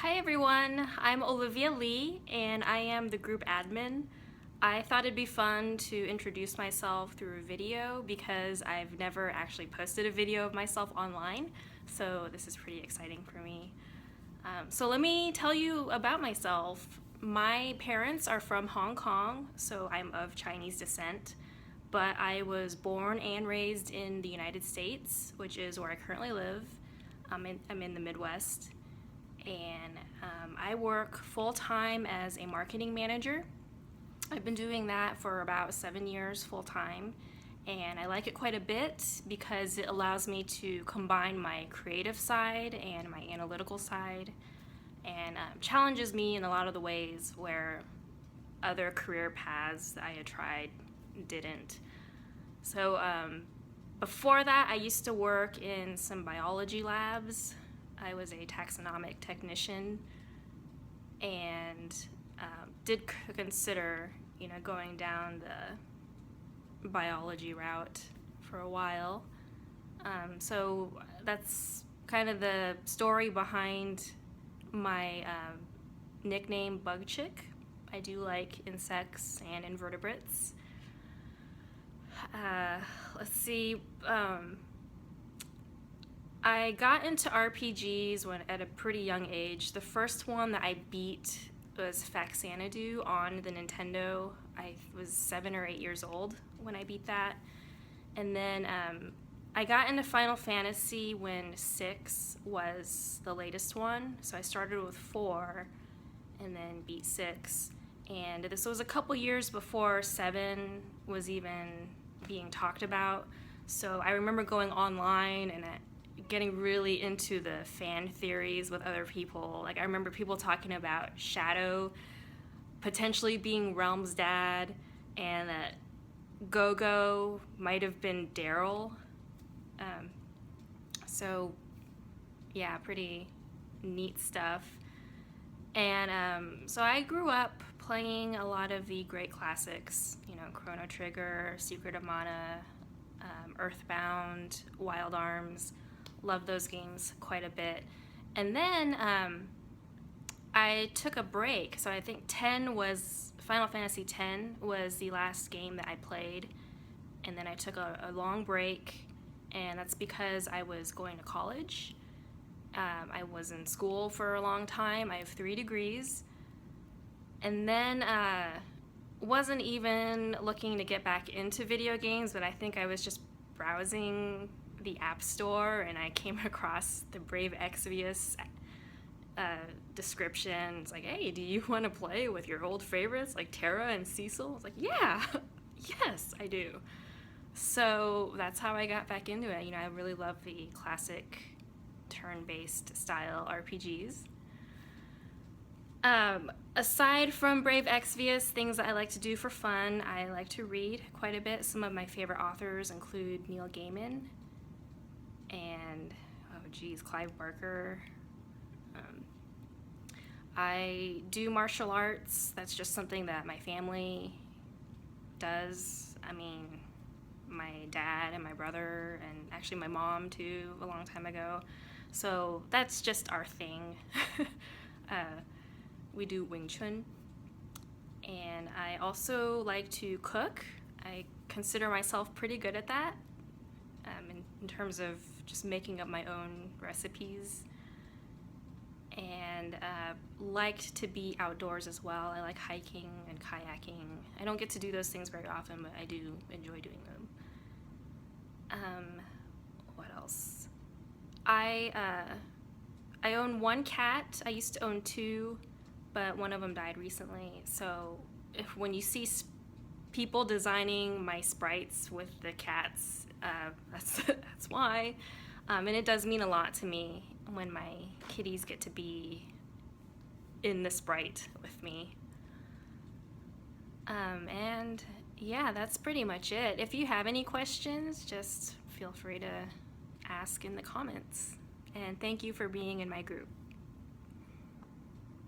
Hi everyone, I'm Olivia Lee and I am the group admin. I thought it'd be fun to introduce myself through a video because I've never actually posted a video of myself online, so this is pretty exciting for me. So let me tell you about myself. My parents are from Hong Kong, so I'm of Chinese descent, but I was born and raised in the United States, which is where I currently live. I'm in the Midwest. And I work full-time as a marketing manager. I've been doing that for about 7 years full-time, and I like it quite a bit because it allows me to combine my creative side and my analytical side, and challenges me in a lot of the ways where other career paths that I had tried didn't. So before that, I used to work in some biology labs. I was a taxonomic technician and did consider, going down the biology route for a while. So that's kind of the story behind my nickname Bug Chick. I do like insects and invertebrates. Let's see. I got into RPGs at a pretty young age. The first one that I beat was Faxanadu on the Nintendo. I was 7 or 8 years old when I beat that. And then I got into Final Fantasy when 6 was the latest one. So I started with 4 and then beat 6. And this was a couple years before 7 was even being talked about. So I remember going online and getting really into the fan theories with other people. Like I remember people talking about Shadow potentially being Realm's dad and that Go-Go might have been Daryl. So yeah, pretty neat stuff. And so I grew up playing a lot of the great classics, Chrono Trigger, Secret of Mana, Earthbound, Wild Arms. Love those games quite a bit. And then I took a break. So I think Final Fantasy X was the last game that I played. And then I took a long break, and that's because I was going to college. I was in school for a long time. I have 3 degrees. And then wasn't even looking to get back into video games, but I think I was just browsing the App Store and I came across the Brave Exvius description. It's like, hey, do you want to play with your old favorites like Terra and Cecil? I was like, yeah, yes, I do. So that's how I got back into it. I really love the classic turn-based style RPGs. Aside from Brave Exvius, things that I like to do for fun, I like to read quite a bit. Some of my favorite authors include Neil Gaiman and, Clive Barker. I do martial arts. That's just something that my family does. I mean, my dad and my brother, and actually my mom too, a long time ago. So that's just our thing. We do Wing Chun. And I also like to cook. I consider myself pretty good at that in terms of just making up my own recipes. And liked to be outdoors as well. I like hiking and kayaking. I don't get to do those things very often, but I do enjoy doing them. What else? I own 1 cat. I used to own 2, but one of them died recently. So when you see people designing my sprites with the cats, that's why. And it does mean a lot to me when my kitties get to be in the sprite with me. And yeah, that's pretty much it. If you have any questions, just feel free to ask in the comments. And thank you for being in my group.